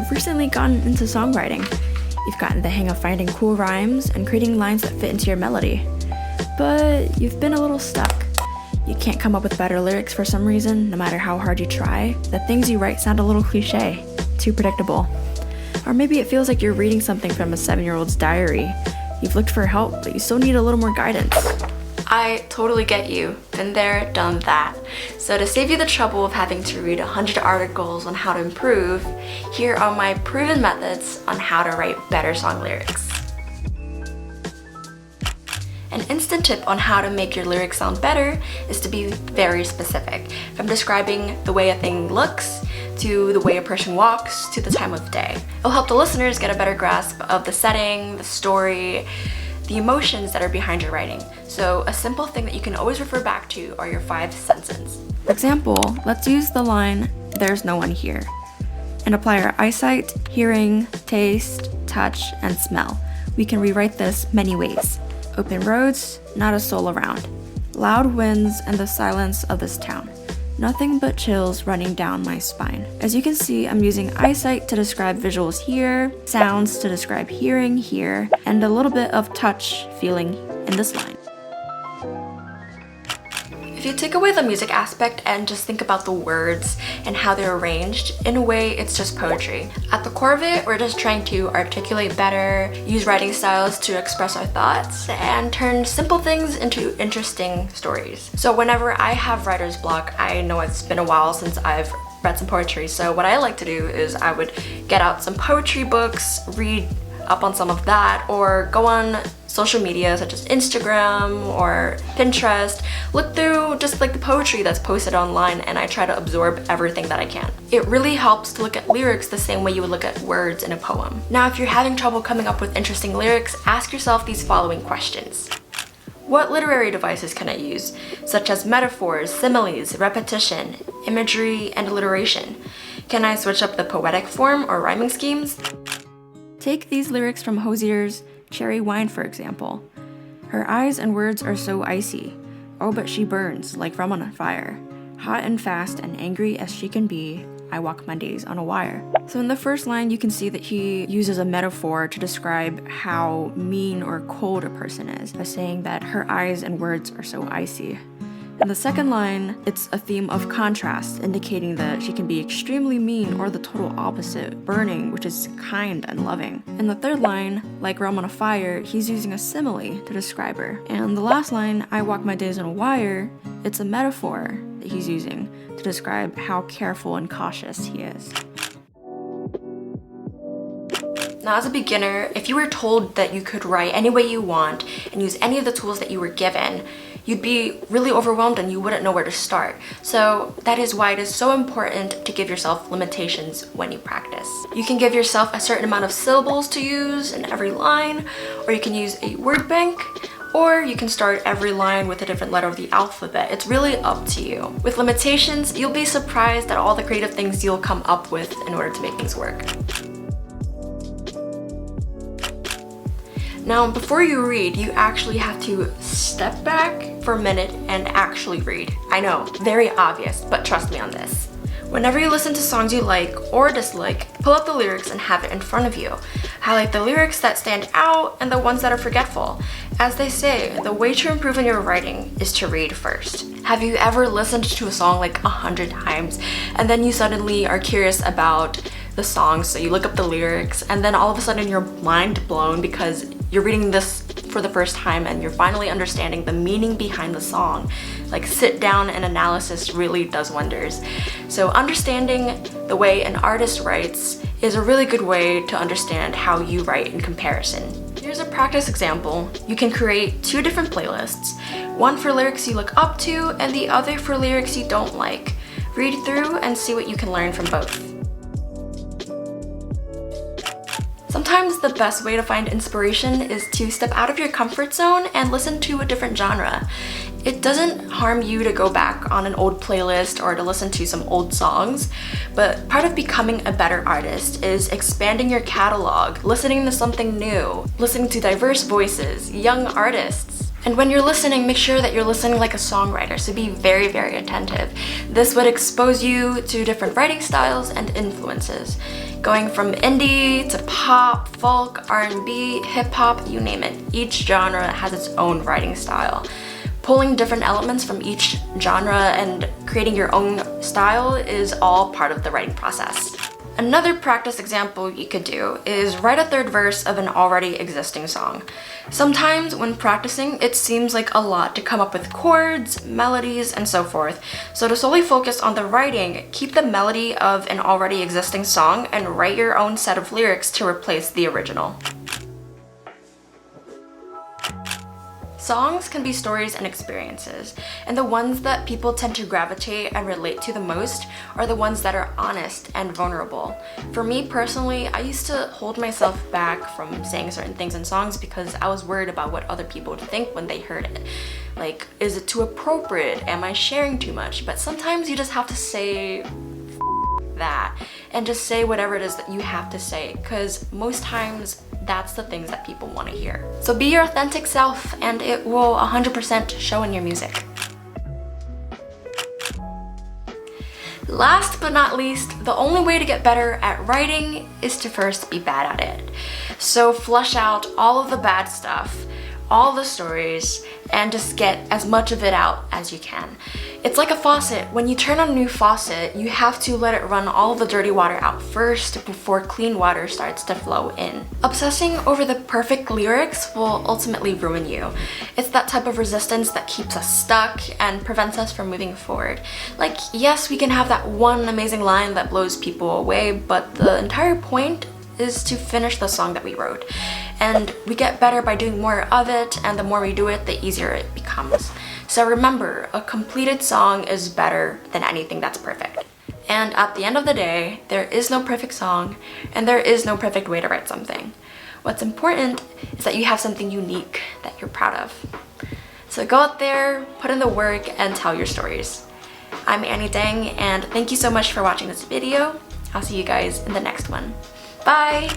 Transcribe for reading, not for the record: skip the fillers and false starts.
you've recently gotten into songwriting. You've gotten the hang of finding cool rhymes and creating lines that fit into your melody. But you've been a little stuck. You can't come up with better lyrics for some reason, no matter how hard you try. The things you write sound a little cliche, too predictable. Or maybe it feels like you're reading something from a 7-year-old's diary. You've looked for help, but you still need a little more guidance. I totally get you. Been there, done that. So to save you the trouble of having to read 100 articles on how to improve, here are my proven methods on how to write better song lyrics. An instant tip on how to make your lyrics sound better is to be very specific, from describing the way a thing looks, to the way a person walks, to the time of day. It'll help the listeners get a better grasp of the setting, the story, the emotions that are behind your writing. So a simple thing that you can always refer back to are your 5 senses. For example, let's use the line, "There's no one here," and apply our eyesight, hearing, taste, touch, and smell. We can rewrite this many ways. Open roads, not a soul around. Loud winds and the silence of this town. Nothing but chills running down my spine. As you can see, I'm using eyesight to describe visuals here, sounds to describe hearing here, and a little bit of touch feeling in this line. If you take away the music aspect and just think about the words and how they're arranged, in a way, it's just poetry. At the core of it, we're just trying to articulate better, use writing styles to express our thoughts, and turn simple things into interesting stories. So whenever I have writer's block, I know it's been a while since I've read some poetry, so what I like to do is I would get out some poetry books, read up on some of that, or go on social media such as Instagram or Pinterest, look through just like the poetry that's posted online, and I try to absorb everything that I can. It really helps to look at lyrics the same way you would look at words in a poem. Now, if you're having trouble coming up with interesting lyrics, ask yourself these following questions. What literary devices can I use, such as metaphors, similes, repetition, imagery, and alliteration? Can I switch up the poetic form or rhyming schemes? Take these lyrics from Hozier's Cherry Wine, for example. Her eyes and words are so icy. Oh, but she burns like rum on a fire. Hot and fast and angry as she can be, I walk my days on a wire. So in the first line, you can see that he uses a metaphor to describe how mean or cold a person is by saying that her eyes and words are so icy. In the second line, it's a theme of contrast, indicating that she can be extremely mean or the total opposite, burning, which is kind and loving. In the third line, like rum on a fire, he's using a simile to describe her. And the last line, I walk my days on a wire, it's a metaphor that he's using to describe how careful and cautious he is. Now, as a beginner, if you were told that you could write any way you want and use any of the tools that you were given, you'd be really overwhelmed and you wouldn't know where to start. So that is why it is so important to give yourself limitations when you practice. You can give yourself a certain amount of syllables to use in every line, or you can use a word bank, or you can start every line with a different letter of the alphabet. It's really up to you. With limitations, you'll be surprised at all the creative things you'll come up with in order to make things work. Now, before you read, you actually have to step back for a minute and actually read. I know, very obvious, but trust me on this. Whenever you listen to songs you like or dislike, pull up the lyrics and have it in front of you. Highlight the lyrics that stand out and the ones that are forgetful. As they say, the way to improve in your writing is to read first. Have you ever listened to a song like 100 times and then you suddenly are curious about the song, so you look up the lyrics, and then all of a sudden you're mind blown because you're reading this for the first time and you're finally understanding the meaning behind the song. Like, sit down and analysis really does wonders. So understanding the way an artist writes is a really good way to understand how you write in comparison. Here's a practice example. You can create 2 different playlists, one for lyrics you look up to and the other for lyrics you don't like. Read through and see what you can learn from both. Sometimes the best way to find inspiration is to step out of your comfort zone and listen to a different genre. It doesn't harm you to go back on an old playlist or to listen to some old songs, but part of becoming a better artist is expanding your catalog, listening to something new, listening to diverse voices, young artists, And when you're listening, make sure that you're listening like a songwriter, so be very, very attentive. This would expose you to different writing styles and influences, going from indie to pop, folk, R&B, hip-hop, you name it. Each genre has its own writing style. Pulling different elements from each genre and creating your own style is all part of the writing process. Another practice example you could do is write a third verse of an already existing song. Sometimes when practicing, it seems like a lot to come up with chords, melodies, and so forth. So to solely focus on the writing, keep the melody of an already existing song and write your own set of lyrics to replace the original. Songs can be stories and experiences, and the ones that people tend to gravitate and relate to the most are the ones that are honest and vulnerable. For me personally, I used to hold myself back from saying certain things in songs because I was worried about what other people would think when they heard it. Like, is it too appropriate? Am I sharing too much? But sometimes you just have to say that and just say whatever it is that you have to say, because most times that's the things that people want to hear. So be your authentic self and it will 100% show in your music. Last but not least, the only way to get better at writing is to first be bad at it. So flush out all of the bad stuff, all the stories, and just get as much of it out as you can. It's like a faucet. When you turn on a new faucet, you have to let it run all of the dirty water out first before clean water starts to flow in. Obsessing over the perfect lyrics will ultimately ruin you. It's that type of resistance that keeps us stuck and prevents us from moving forward. Like, yes, we can have that one amazing line that blows people away, but the entire point is to finish the song that we wrote. And we get better by doing more of it, and the more we do it, the easier it becomes. So remember, a completed song is better than anything that's perfect. And at the end of the day, there is no perfect song, and there is no perfect way to write something. What's important is that you have something unique that you're proud of. So go out there, put in the work, and tell your stories. I'm anniedxng, and thank you so much for watching this video. I'll see you guys in the next one. Bye!